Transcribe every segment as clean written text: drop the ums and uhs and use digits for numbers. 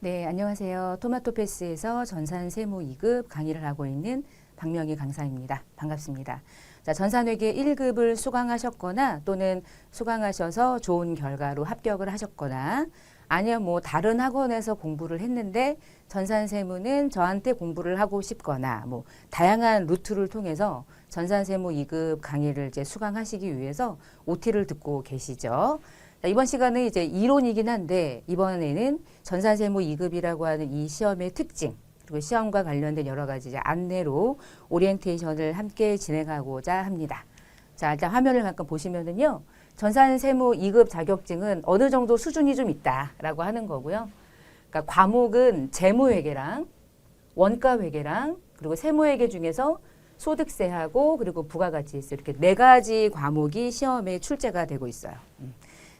네, 안녕하세요. 토마토패스에서 전산세무 2급 강의를 하고 있는 박명희 강사입니다. 반갑습니다. 자, 전산회계 1급을 수강하셨거나 또는 수강하셔서 좋은 결과로 합격을 하셨거나 아니면 뭐 다른 학원에서 공부를 했는데 전산세무는 저한테 공부를 하고 싶거나 뭐 다양한 루트를 통해서 전산세무 2급 강의를 이제 수강하시기 위해서 OT를 듣고 계시죠. 자, 이번 시간은 이제 이론이긴 한데 이번에는 전산세무 2급이라고 하는 이 시험의 특징 그리고 시험과 관련된 여러 가지 이제 안내로 오리엔테이션을 함께 진행하고자 합니다. 자, 일단 화면을 잠깐 보시면은요. 전산세무 2급 자격증은 어느 정도 수준이 좀 있다라고 하는 거고요. 그러니까 과목은 재무회계랑 원가회계랑 그리고 세무회계 중에서 소득세하고 그리고 부가가치세 이렇게 네 가지 과목이 시험에 출제가 되고 있어요.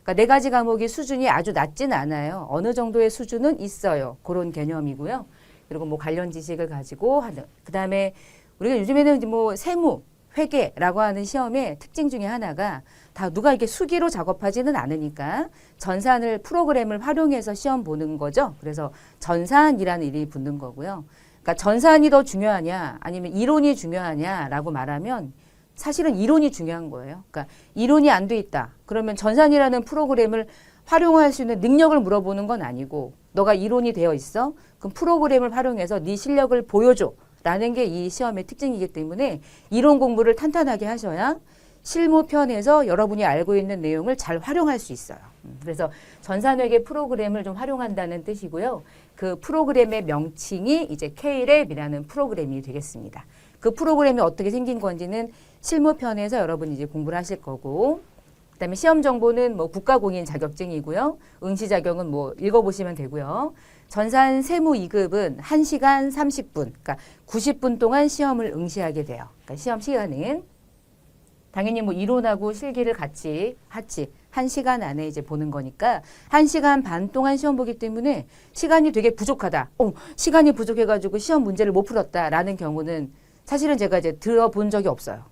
그러니까 네 가지 과목이 수준이 아주 낮진 않아요. 어느 정도의 수준은 있어요. 그런 개념이고요. 그리고 뭐 관련 지식을 가지고 하는. 그다음에 우리가 요즘에는 뭐 세무, 회계라고 하는 시험의 특징 중에 하나가 다 누가 이렇게 수기로 작업하지는 않으니까 전산을 프로그램을 활용해서 시험 보는 거죠. 그래서 전산이라는 이름이 붙는 거고요. 그러니까 전산이 더 중요하냐 아니면 이론이 중요하냐라고 말하면 사실은 이론이 중요한 거예요. 그러니까 이론이 안 돼 있다. 그러면 전산이라는 프로그램을 활용할 수 있는 능력을 물어보는 건 아니고 너가 이론이 되어 있어? 그럼 프로그램을 활용해서 네 실력을 보여줘. 라는 게 이 시험의 특징이기 때문에 이론 공부를 탄탄하게 하셔야 실무편에서 여러분이 알고 있는 내용을 잘 활용할 수 있어요. 그래서 전산회계 프로그램을 좀 활용한다는 뜻이고요. 그 프로그램의 명칭이 이제 K랩이라는 프로그램이 되겠습니다. 그 프로그램이 어떻게 생긴 건지는 실무편에서 여러분이 이제 공부를 하실 거고, 그다음에 시험 정보는 뭐 국가공인 자격증이고요. 응시 자격은 뭐 읽어보시면 되고요. 전산 세무 2급은 1시간 30분, 그러니까 90분 동안 시험을 응시하게 돼요. 그러니까 시험 시간은 당연히 뭐 이론하고 실기를 같이 1시간 안에 이제 보는 거니까 1시간 반 동안 시험 보기 때문에 시간이 되게 부족하다. 시간이 부족해가지고 시험 문제를 못 풀었다라는 경우는 사실은 제가 이제 들어본 적이 없어요.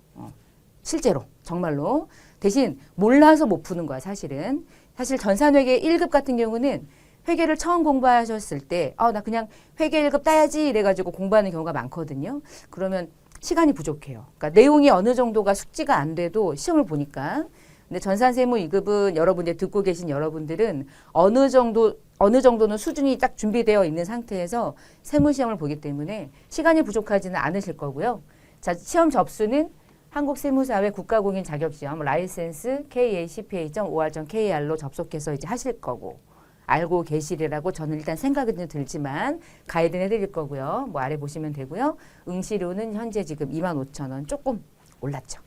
실제로 정말로. 대신 몰라서 못 푸는 거야 사실은. 사실 전산회계 1급 같은 경우는 회계를 처음 공부하셨을 때 나 그냥 회계 1급 따야지 이래가지고 공부하는 경우가 많거든요. 그러면 시간이 부족해요. 그러니까 내용이 어느 정도가 숙지가 안 돼도 시험을 보니까. 근데 전산세무 2급은 여러분들 듣고 계신 여러분들은 어느 정도는 수준이 딱 준비되어 있는 상태에서 세무시험을 보기 때문에 시간이 부족하지는 않으실 거고요. 자, 시험 접수는 한국세무사회 국가공인 자격시험 라이센스 KACPA.or.kr로 접속해서 이제 하실 거고 알고 계시리라고 저는 일단 생각은 들지만 가이드는 해드릴 거고요. 뭐 아래 보시면 되고요. 응시료는 현재 지금 25,000원 조금 올랐죠.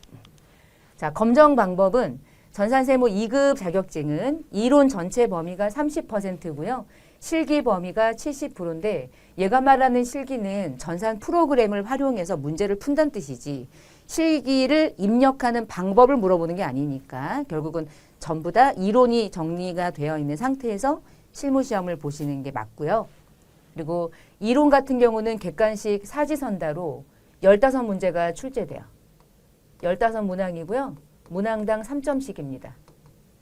자, 검정 방법은 전산세무 2급 자격증은 이론 전체 범위가 30%고요. 실기 범위가 70%인데 얘가 말하는 실기는 전산 프로그램을 활용해서 문제를 푼다는 뜻이지 실기를 입력하는 방법을 물어보는 게 아니니까 결국은 전부 다 이론이 정리가 되어 있는 상태에서 실무시험을 보시는 게 맞고요. 그리고 이론 같은 경우는 객관식 사지선다로 15문제가 출제돼요. 15문항이고요. 문항당 3점씩입니다.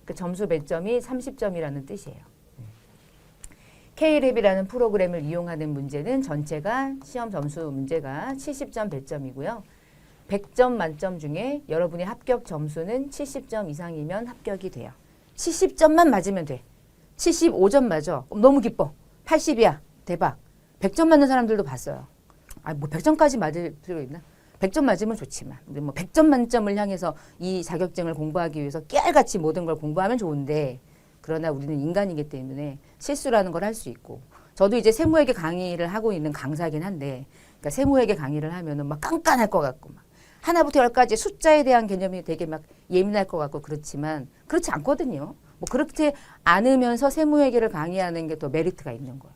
그 점수 배점이 30점이라는 뜻이에요. K랩이라는 프로그램을 이용하는 문제는 전체가 시험 점수 문제가 70점 배점이고요. 100점 만점 중에 여러분의 합격 점수는 70점 이상이면 합격이 돼요. 70점만 맞으면 돼. 75점 맞아. 너무 기뻐. 80이야. 대박. 100점 맞는 사람들도 봤어요. 뭐 100점까지 맞을 필요 있나? 100점 맞으면 좋지만. 근데 뭐 100점 만점을 향해서 이 자격증을 공부하기 위해서 깨알같이 모든 걸 공부하면 좋은데 그러나 우리는 인간이기 때문에 실수라는 걸 할 수 있고 저도 이제 세무회계 강의를 하고 있는 강사긴 한데 그러니까 세무회계 강의를 하면은 막 깐깐할 것 같고 막 하나부터 열까지 숫자에 대한 개념이 되게 막 예민할 것 같고 그렇지만 그렇지 않거든요. 뭐 그렇게 않으면서 세무회계를 강의하는 게 더 메리트가 있는 거예요.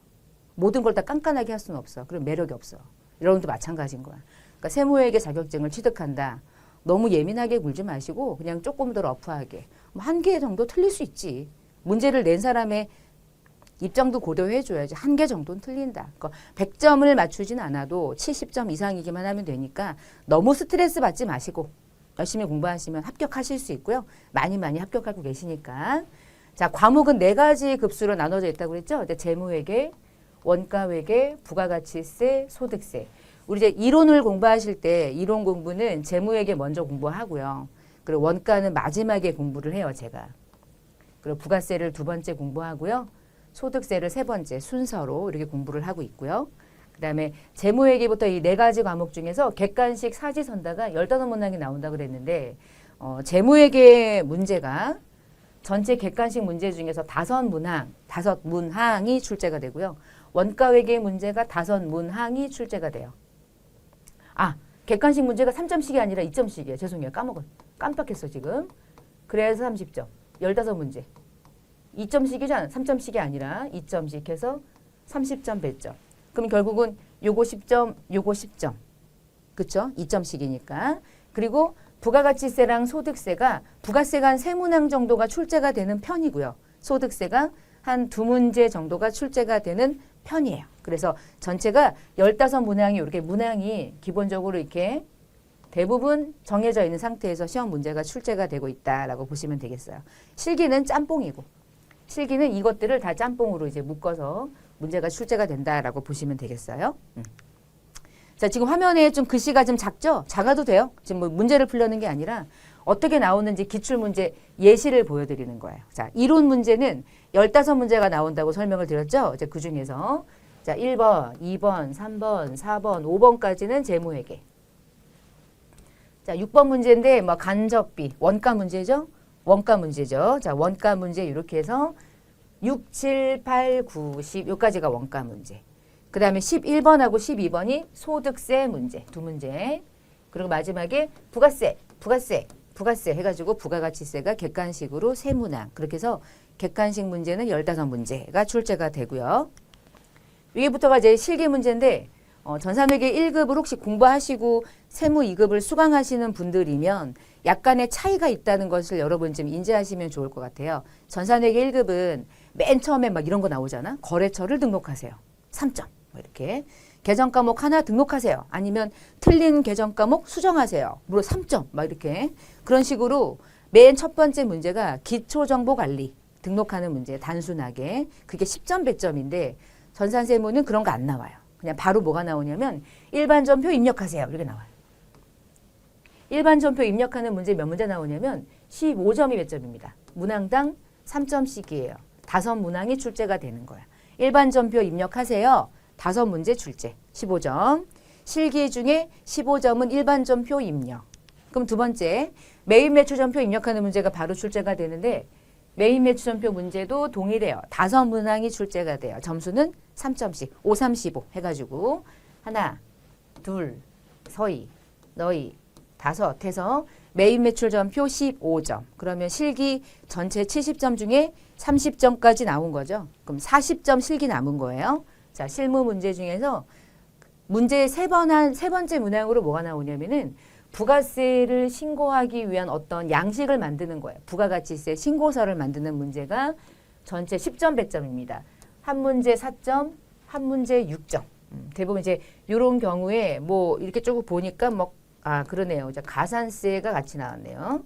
모든 걸 다 깐깐하게 할 수는 없어. 그럼 매력이 없어. 여러분도 마찬가지인 거야. 그러니까 세무회계 자격증을 취득한다. 너무 예민하게 굴지 마시고 그냥 조금 더 러프하게 한 개 정도 틀릴 수 있지. 문제를 낸 사람의 입장도 고려해줘야지. 한 개 정도는 틀린다. 그러니까 100점을 맞추진 않아도 70점 이상이기만 하면 되니까 너무 스트레스 받지 마시고 열심히 공부하시면 합격하실 수 있고요. 많이 합격하고 계시니까. 자, 과목은 4가지 급수로 나눠져 있다고 그랬죠. 재무회계, 원가회계, 부가가치세, 소득세. 우리 이제 이론을 공부하실 때 이론 공부는 재무회계 먼저 공부하고요. 그리고 원가는 마지막에 공부를 해요, 제가. 그리고 부가세를 두 번째 공부하고요. 소득세를 세 번째 순서로 이렇게 공부를 하고 있고요. 그다음에 재무회계부터 이 네 가지 과목 중에서 객관식 사지선다가 15문항이 나온다고 그랬는데 재무회계 문제가 전체 객관식 문제 중에서 5문항이 출제가 되고요. 원가회계 문제가 5문항이 출제가 돼요. 객관식 문제가 3점씩이 아니라 2점씩이에요. 죄송해요. 깜빡했어 지금. 그래서 30점. 15문제. 2점씩이잖아. 3점씩이 아니라 2점씩 해서 30점 배점. 그럼 결국은 요거 10점, 요거 10점. 그쵸? 2점씩이니까. 그리고 부가가치세랑 소득세가 부가세가 한 3문항 정도가 출제가 되는 편이고요. 소득세가 한 2문제 정도가 출제가 되는 편이에요. 그래서 전체가 15문항이 이렇게 문항이 기본적으로 이렇게 대부분 정해져 있는 상태에서 시험 문제가 출제가 되고 있다라고 보시면 되겠어요. 실기는 짬뽕이고 실기는 이것들을 다 짬뽕으로 이제 묶어서 문제가 출제가 된다라고 보시면 되겠어요. 자, 지금 화면에 좀 글씨가 좀 작죠? 작아도 돼요. 지금 뭐 문제를 풀려는 게 아니라 어떻게 나오는지 기출문제 예시를 보여드리는 거예요. 자, 이론 문제는 15문제가 나온다고 설명을 드렸죠? 이제 그 중에서 자, 1번, 2번, 3번, 4번, 5번까지는 재무회계. 자, 6번 문제인데 뭐 간접비, 원가 문제죠? 원가 문제죠. 자, 원가 문제 이렇게 해서 6, 7, 8, 9, 10 여기까지가 원가 문제. 그 다음에 11번하고 12번이 소득세 문제, 2문제. 그리고 마지막에 부가세 해가지고 부가가치세가 객관식으로 3문항. 그렇게 해서 객관식 문제는 15문제가 출제가 되고요. 위에부터가 이제 실기 문제인데 전산회계 1급을 혹시 공부하시고 세무 2급을 수강하시는 분들이면 약간의 차이가 있다는 것을 여러분 좀 인지하시면 좋을 것 같아요. 전산회계 1급은 맨 처음에 막 이런 거 나오잖아. 거래처를 등록하세요. 3점. 뭐 이렇게. 계정 과목 하나 등록하세요. 아니면 틀린 계정 과목 수정하세요. 무려 3점. 막 이렇게. 그런 식으로 맨 첫 번째 문제가 기초정보관리 등록하는 문제. 단순하게. 그게 10점 배점인데 전산세무는 그런 거 안 나와요. 그냥 바로 뭐가 나오냐면 일반 전표 입력하세요. 이렇게 나와요. 일반 전표 입력하는 문제 몇 문제 나오냐면 15점이 배점입니다. 문항당 3점씩이에요. 5문항이 출제가 되는 거야. 일반 전표 입력하세요. 5문제 출제. 15점. 실기 중에 15점은 일반 전표 입력. 그럼 두 번째 메인 매출 전표 입력하는 문제가 바로 출제가 되는데 메인 매출 전표 문제도 동일해요. 5문항이 출제가 돼요. 점수는 3점씩. 5, 3, 15 해가지고 하나, 둘, 서희, 너희, 5 해서 메인 매출 전표 15점. 그러면 실기 전체 70점 중에 30점까지 나온 거죠. 그럼 40점 실기 남은 거예요. 자, 실무 문제 중에서 문제 세 번째 문항으로 뭐가 나오냐면은 부가세를 신고하기 위한 어떤 양식을 만드는 거예요. 부가가치세 신고서를 만드는 문제가 전체 10점 배점입니다. 한 문제 4점, 한 문제 6점. 대부분 이제 이런 경우에 뭐 이렇게 쭉 보니까 그러네요. 이제 가산세가 같이 나왔네요.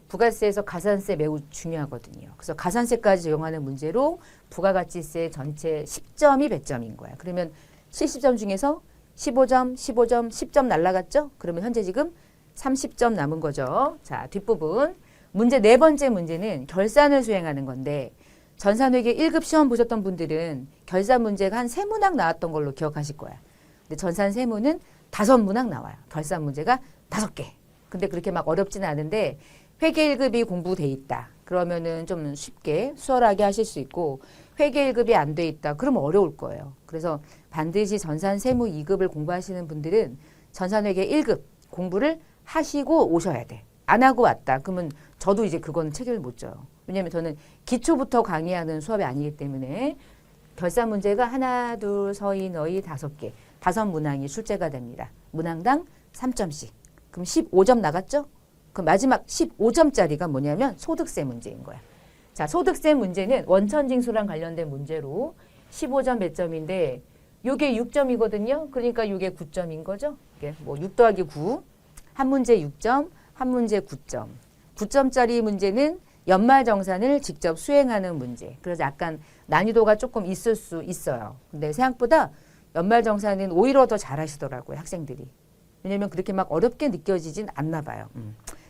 부가세에서 가산세 매우 중요하거든요. 그래서 가산세까지 적용하는 문제로 부가가치세 전체 10점이 배점인 거야. 그러면 70점 중에서 15점, 15점, 10점 날라갔죠? 그러면 현재 지금 30점 남은 거죠. 자, 뒷부분. 문제 네 번째 문제는 결산을 수행하는 건데 전산회계 1급 시험 보셨던 분들은 결산 문제가 한 3문항 나왔던 걸로 기억하실 거야. 근데 전산 세무는 5문항 나와요. 결산 문제가 5개. 근데 그렇게 막 어렵지는 않은데 회계 1급이 공부돼 있다. 그러면은 좀 쉽게 수월하게 하실 수 있고 회계 1급이 안 돼 있다. 그러면 어려울 거예요. 그래서 반드시 전산 세무 2급을 공부하시는 분들은 전산회계 1급 공부를 하시고 오셔야 돼. 안 하고 왔다. 그러면 저도 이제 그건 책임을 못 져요. 왜냐하면 저는 기초부터 강의하는 수업이 아니기 때문에 결산 문제가 하나, 둘, 서희, 너희 5개. 5문항이 출제가 됩니다. 문항당 3점씩. 그럼 15점 나갔죠? 그럼 마지막 15점짜리가 뭐냐면 소득세 문제인 거야. 자, 소득세 문제는 원천징수랑 관련된 문제로 15점 배점인데 요게 6점이거든요. 그러니까 요게 9점인 거죠. 이게 뭐 6 더하기 9. 한 문제 6점, 한 문제 9점. 9점짜리 문제는 연말정산을 직접 수행하는 문제. 그래서 약간 난이도가 조금 있을 수 있어요. 근데 생각보다 연말정산은 오히려 더 잘하시더라고요, 학생들이. 왜냐면 그렇게 막 어렵게 느껴지진 않나 봐요.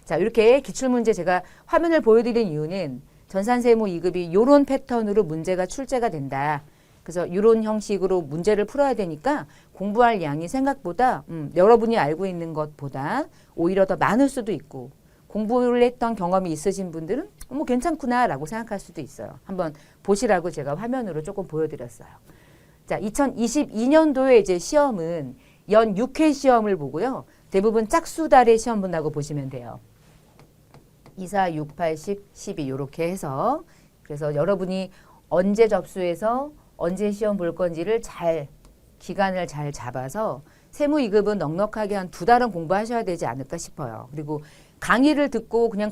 자, 이렇게 기출문제 제가 화면을 보여드린 이유는 전산세무 2급이 이런 패턴으로 문제가 출제가 된다. 그래서 이런 형식으로 문제를 풀어야 되니까 공부할 양이 생각보다 여러분이 알고 있는 것보다 오히려 더 많을 수도 있고 공부를 했던 경험이 있으신 분들은 뭐 괜찮구나라고 생각할 수도 있어요. 한번 보시라고 제가 화면으로 조금 보여드렸어요. 자, 2022년도에 이제 시험은 연 6회 시험을 보고요. 대부분 짝수달의 시험 본다고 보시면 돼요. 2, 4, 6, 8, 10, 12 이렇게 해서 그래서 여러분이 언제 접수해서 언제 시험 볼 건지를 기간을 잘 잡아서 세무 2급은 넉넉하게 한 2달은 공부하셔야 되지 않을까 싶어요. 그리고 강의를 듣고 그냥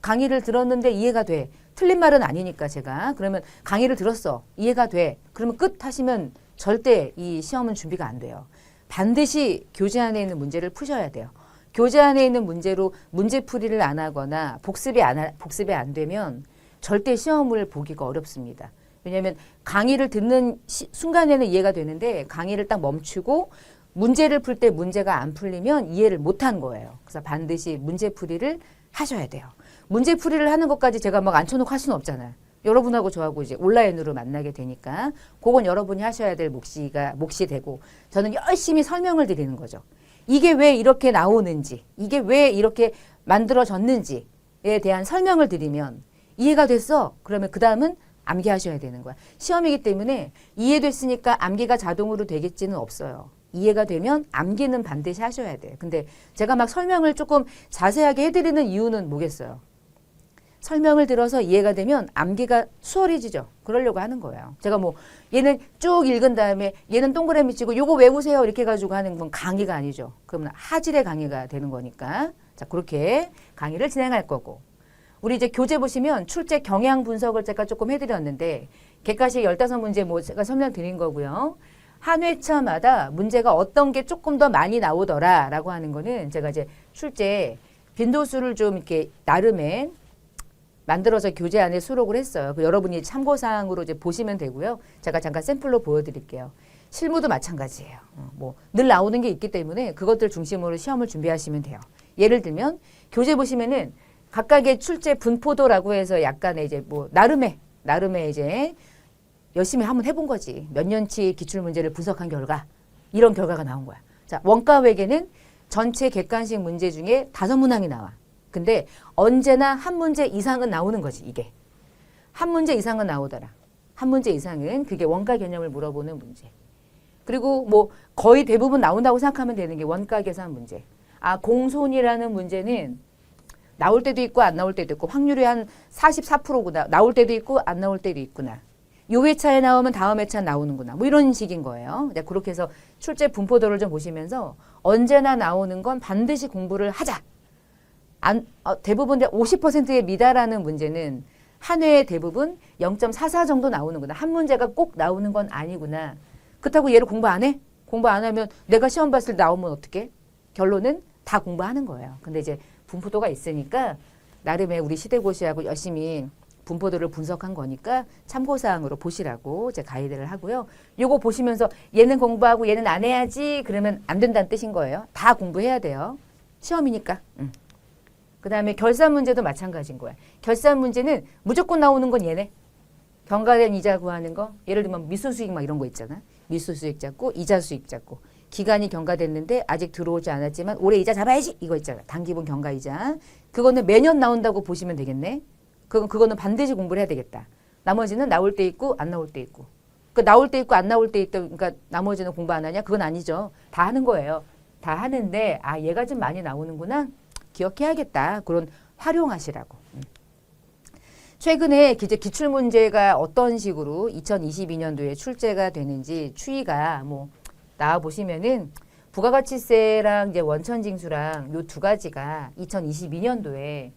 강의를 들었는데 이해가 돼. 틀린 말은 아니니까 제가. 그러면 강의를 들었어. 이해가 돼. 그러면 끝 하시면 절대 이 시험은 준비가 안 돼요. 반드시 교재 안에 있는 문제를 푸셔야 돼요. 교재 안에 있는 문제로 문제풀이를 안 하거나 복습이 안 되면 절대 시험을 보기가 어렵습니다. 왜냐하면 강의를 듣는 순간에는 이해가 되는데 강의를 딱 멈추고 문제를 풀 때 문제가 안 풀리면 이해를 못한 거예요. 그래서 반드시 문제풀이를 하셔야 돼요. 문제풀이를 하는 것까지 제가 막 앉혀놓고 할 수는 없잖아요. 여러분하고 저하고 이제 온라인으로 만나게 되니까 그건 여러분이 하셔야 될 몫이 되고 저는 열심히 설명을 드리는 거죠. 이게 왜 이렇게 나오는지, 이게 왜 이렇게 만들어졌는지에 대한 설명을 드리면 이해가 됐어. 그러면 그 다음은 암기하셔야 되는 거야. 시험이기 때문에 이해됐으니까 암기가 자동으로 되겠지는 없어요. 이해가 되면 암기는 반드시 하셔야 돼요. 근데 제가 막 설명을 조금 자세하게 해드리는 이유는 뭐겠어요? 설명을 들어서 이해가 되면 암기가 수월해지죠. 그러려고 하는 거예요. 제가 뭐 얘는 쭉 읽은 다음에 얘는 동그라미 치고 요거 외우세요 이렇게 해가지고 하는 건 강의가 아니죠. 그러면 하질의 강의가 되는 거니까. 자, 그렇게 강의를 진행할 거고. 우리 이제 교재 보시면 출제 경향 분석을 제가 조금 해드렸는데 객관식 15문제 뭐 제가 설명드린 거고요. 한 회차마다 문제가 어떤 게 조금 더 많이 나오더라라고 하는 거는 제가 이제 출제 빈도수를 좀 이렇게 나름의 만들어서 교재 안에 수록을 했어요. 여러분이 참고사항으로 이제 보시면 되고요. 제가 잠깐 샘플로 보여드릴게요. 실무도 마찬가지예요. 뭐 늘 나오는 게 있기 때문에 그것들 중심으로 시험을 준비하시면 돼요. 예를 들면 교재 보시면은 각각의 출제 분포도라고 해서 약간의 이제 뭐 나름의 이제 열심히 한번 해본 거지. 몇 년치 기출 문제를 분석한 결과 이런 결과가 나온 거야. 자, 원가 외계는 전체 객관식 문제 중에 5문항이 나와. 근데 언제나 한 문제 이상은 나오는 거지, 이게. 한 문제 이상은 나오더라. 한 문제 이상은 그게 원가 개념을 물어보는 문제. 그리고 뭐 거의 대부분 나온다고 생각하면 되는 게 원가 계산 문제. 아, 공손이라는 문제는 나올 때도 있고 안 나올 때도 있고 확률이 한 44%구나. 나올 때도 있고 안 나올 때도 있구나. 요 회차에 나오면 다음 회차 나오는구나. 뭐 이런 식인 거예요. 그렇게 해서 출제 분포도를 좀 보시면서 언제나 나오는 건 반드시 공부를 하자. 대부분 50%에 미달하는 문제는 한 회에 대부분 0.44 정도 나오는구나. 한 문제가 꼭 나오는 건 아니구나. 그렇다고 얘를 공부 안 해? 공부 안 하면 내가 시험 봤을 때 나오면 어떡해? 결론은 다 공부하는 거예요. 근데 이제 분포도가 있으니까 나름의 우리 시대고시하고 열심히 분포도를 분석한 거니까 참고사항으로 보시라고 제가 가이드를 하고요. 요거 보시면서 얘는 공부하고 얘는 안 해야지 그러면 안 된다는 뜻인 거예요. 다 공부해야 돼요. 시험이니까. 그 다음에 결산 문제도 마찬가지인 거야. 결산 문제는 무조건 나오는 건 얘네. 경과된 이자 구하는 거. 예를 들면 미수수익 막 이런 거 있잖아. 미수수익 잡고 이자 수익 잡고. 기간이 경과됐는데 아직 들어오지 않았지만 올해 이자 잡아야지. 이거 있잖아. 단기분 경과이자. 그거는 매년 나온다고 보시면 되겠네. 그거는 반드시 공부를 해야 되겠다. 나머지는 나올 때 있고 안 나올 때 있고. 그 나올 때 있고 안 나올 때 있다. 그러니까 나머지는 공부 안 하냐? 그건 아니죠. 다 하는 거예요. 다 하는데 아 얘가 좀 많이 나오는구나. 기억해야겠다. 그런 활용하시라고. 최근에 기출문제가 어떤 식으로 2022년도에 출제가 되는지 추이가 뭐 나와 보시면은 부가가치세랑 이제 원천징수랑 요 두 가지가 2022년도에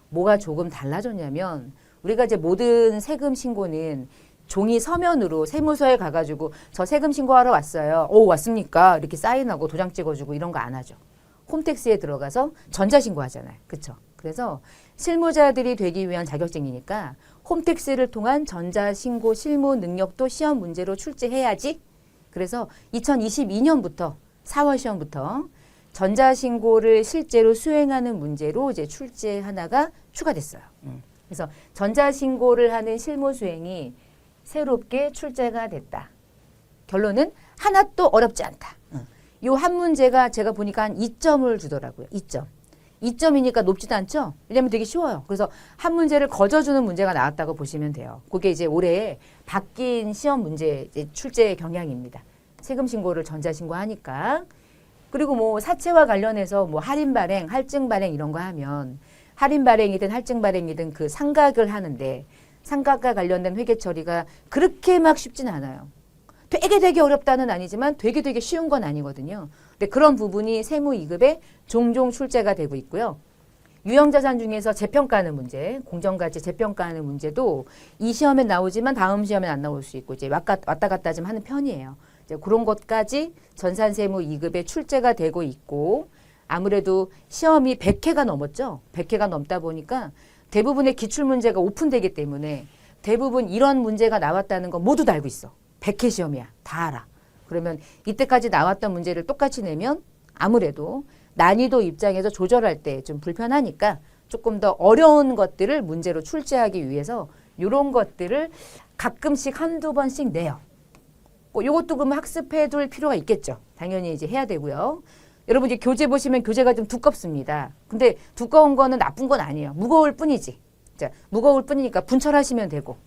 뭐가 조금 달라졌냐면 우리가 이제 모든 세금 신고는 종이 서면으로 세무서에 가가지고 저 세금 신고하러 왔어요. 오 왔습니까? 이렇게 사인하고 도장 찍어주고 이런 거 안 하죠. 홈택스에 들어가서 전자신고 하잖아요. 그쵸? 그래서 실무자들이 되기 위한 자격증이니까 홈택스를 통한 전자신고 실무 능력도 시험 문제로 출제해야지. 그래서 2022년부터 4월 시험부터 전자신고를 실제로 수행하는 문제로 이제 출제 하나가 추가됐어요. 그래서 전자신고를 하는 실무 수행이 새롭게 출제가 됐다. 결론은 하나도 어렵지 않다. 요 한 문제가 제가 보니까 한 2점을 주더라고요. 2점. 2점이니까 높지도 않죠? 왜냐면 되게 쉬워요. 그래서 한 문제를 거저주는 문제가 나왔다고 보시면 돼요. 그게 이제 올해 바뀐 시험 문제 출제 경향입니다. 세금 신고를 전자신고 하니까. 그리고 뭐 사채와 관련해서 뭐 할인 발행, 할증 발행 이런 거 하면 할인 발행이든 할증 발행이든 그 상각을 하는데 상각과 관련된 회계 처리가 그렇게 막 쉽진 않아요. 되게 어렵다는 아니지만 되게 쉬운 건 아니거든요. 근데 그런 부분이 세무 2급에 종종 출제가 되고 있고요. 유형자산 중에서 재평가하는 문제, 공정가치 재평가하는 문제도 이 시험에 나오지만 다음 시험에 안 나올 수 있고 이제 왔다 갔다 좀 하는 편이에요. 이제 그런 것까지 전산세무 2급에 출제가 되고 있고 아무래도 시험이 100회가 넘었죠. 100회가 넘다 보니까 대부분의 기출문제가 오픈되기 때문에 대부분 이런 문제가 나왔다는 거 모두 다 알고 있어. 100회 시험이야. 다 알아. 그러면 이때까지 나왔던 문제를 똑같이 내면 아무래도 난이도 입장에서 조절할 때 좀 불편하니까 조금 더 어려운 것들을 문제로 출제하기 위해서 이런 것들을 가끔씩 한두 번씩 내요. 이것도 그러면 학습해 둘 필요가 있겠죠. 당연히 이제 해야 되고요. 여러분 이제 교재 보시면 교재가 좀 두껍습니다. 근데 두꺼운 거는 나쁜 건 아니에요. 무거울 뿐이지. 자, 무거울 뿐이니까 분철하시면 되고.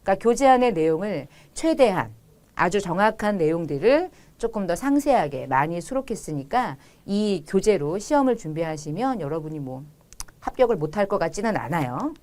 그러니까 교재 안의 내용을 최대한 아주 정확한 내용들을 조금 더 상세하게 많이 수록했으니까 이 교재로 시험을 준비하시면 여러분이 뭐 합격을 못할 것 같지는 않아요.